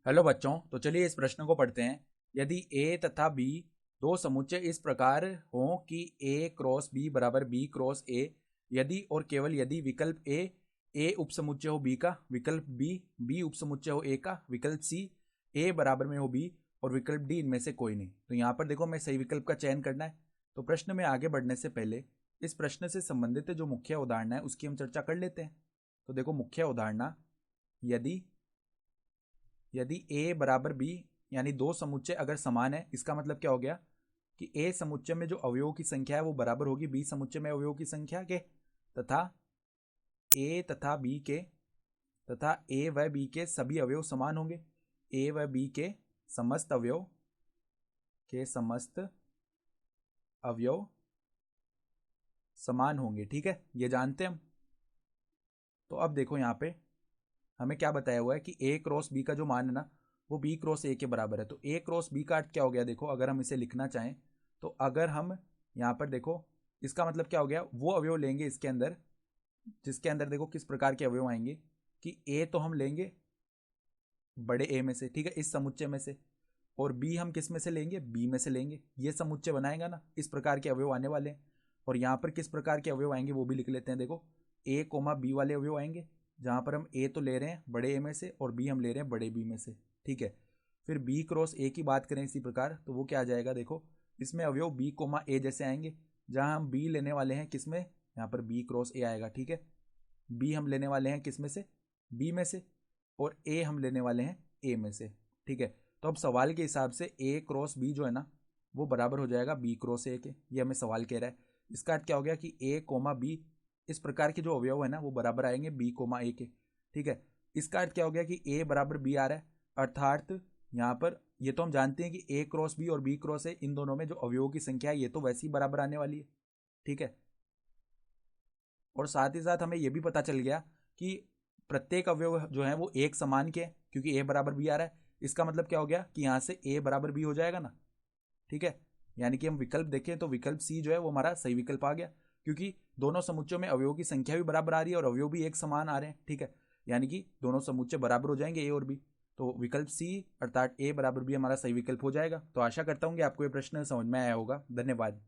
Hello बच्चों, तो चलिए इस प्रश्न को पढ़ते हैं। यदि ए तथा बी दो समुच्चय इस प्रकार हों कि ए क्रॉस बी बराबर बी क्रॉस ए, यदि और केवल यदि विकल्प ए उपसमुच्चय हो बी का, विकल्प बी उपसमुच्चय हो ए का, विकल्प सी ए बराबर में हो बी और विकल्प डी इनमें से कोई नहीं। तो यहाँ पर देखो, हमें सही विकल्प का चयन करना है। तो प्रश्न में आगे बढ़ने से पहले इस प्रश्न से संबंधित जो मुख्य उदाहरण है उसकी हम चर्चा कर लेते हैं। तो देखो, मुख्य उदाहरण, यदि यदि a बराबर b यानी दो समुच्चय अगर समान है, इसका मतलब क्या हो गया कि a समुच्चय में जो अवयवों की संख्या है वो बराबर होगी b समुच्चय में अवयवों की संख्या के, तथा a तथा b के तथा a व b के सभी अवयव समान होंगे। a व b के समस्त अवयव समान होंगे। ठीक है, ये जानते हैं हम। तो अब देखो, यहाँ पे हमें क्या बताया हुआ है कि a क्रॉस b का जो मान है ना, वो b क्रॉस a के बराबर है। तो a क्रॉस b का अर्थ क्या हो गया, देखो अगर हम इसे लिखना चाहें तो अगर हम यहाँ पर देखो, इसका मतलब क्या हो गया, वो अवयव लेंगे इसके अंदर जिसके अंदर देखो किस प्रकार के अवयव आएंगे कि a तो हम लेंगे बड़े a में से, ठीक है, इस समुच्चय में से, और b हम किस में से लेंगे, b में से लेंगे। ये समुच्चय बनाएगा ना, इस प्रकार के अवयव आने वाले हैं। और यहाँ पर किस प्रकार के अवयव आएंगे वो भी लिख लेते हैं। देखो, a कोमा b वाले अवयव आएंगे, जहाँ पर हम a तो ले रहे हैं बड़े a में से और b हम ले रहे हैं बड़े b में से। ठीक है, फिर b क्रॉस a की बात करें इसी प्रकार, तो वो क्या आ जाएगा, देखो इसमें अवयव b कोमा a जैसे आएंगे, जहाँ हम b लेने वाले हैं किस में, यहाँ पर b क्रॉस a आएगा। ठीक है, b हम लेने वाले हैं किस में से, b में से, और a हम लेने वाले हैं a में से। ठीक है, तो अब सवाल के हिसाब से a क्रॉस b जो है ना, वो बराबर हो जाएगा b क्रॉस a के। ये हमें सवाल कह रहा है। इसका अर्थ क्या हो गया कि a कोमा b इस प्रकार के जो अवयव है ना वो बराबर आएंगे b कोमा a के। ठीक है, इसका अर्थ क्या हो गया कि a बराबर b आ रहा है, अर्थात यहाँ पर ये तो हम जानते हैं कि a क्रॉस b और b क्रॉस a इन दोनों में जो अवयवों की संख्या है ये तो वैसे ही बराबर आने वाली है। ठीक है, और साथ ही साथ हमें यह भी पता चल गया कि प्रत्येक अवयव जो है वो एक समान के हैं, क्योंकि a बराबर b आ रहा है। इसका मतलब क्या हो गया कि यहाँ से a बराबर b हो जाएगा ना। ठीक है, यानी कि हम विकल्प देखें तो विकल्प सी जो है वो हमारा सही विकल्प आ गया, क्योंकि दोनों समुच्चयों में अवयवों की संख्या भी बराबर आ रही है और अवयव भी एक समान आ रहे हैं। ठीक है, यानी कि दोनों समुच्चय बराबर हो जाएंगे a और b। तो विकल्प सी अर्थात a बराबर b हमारा सही विकल्प हो जाएगा। तो आशा करता हूँ कि आपको ये प्रश्न समझ में आया होगा। धन्यवाद।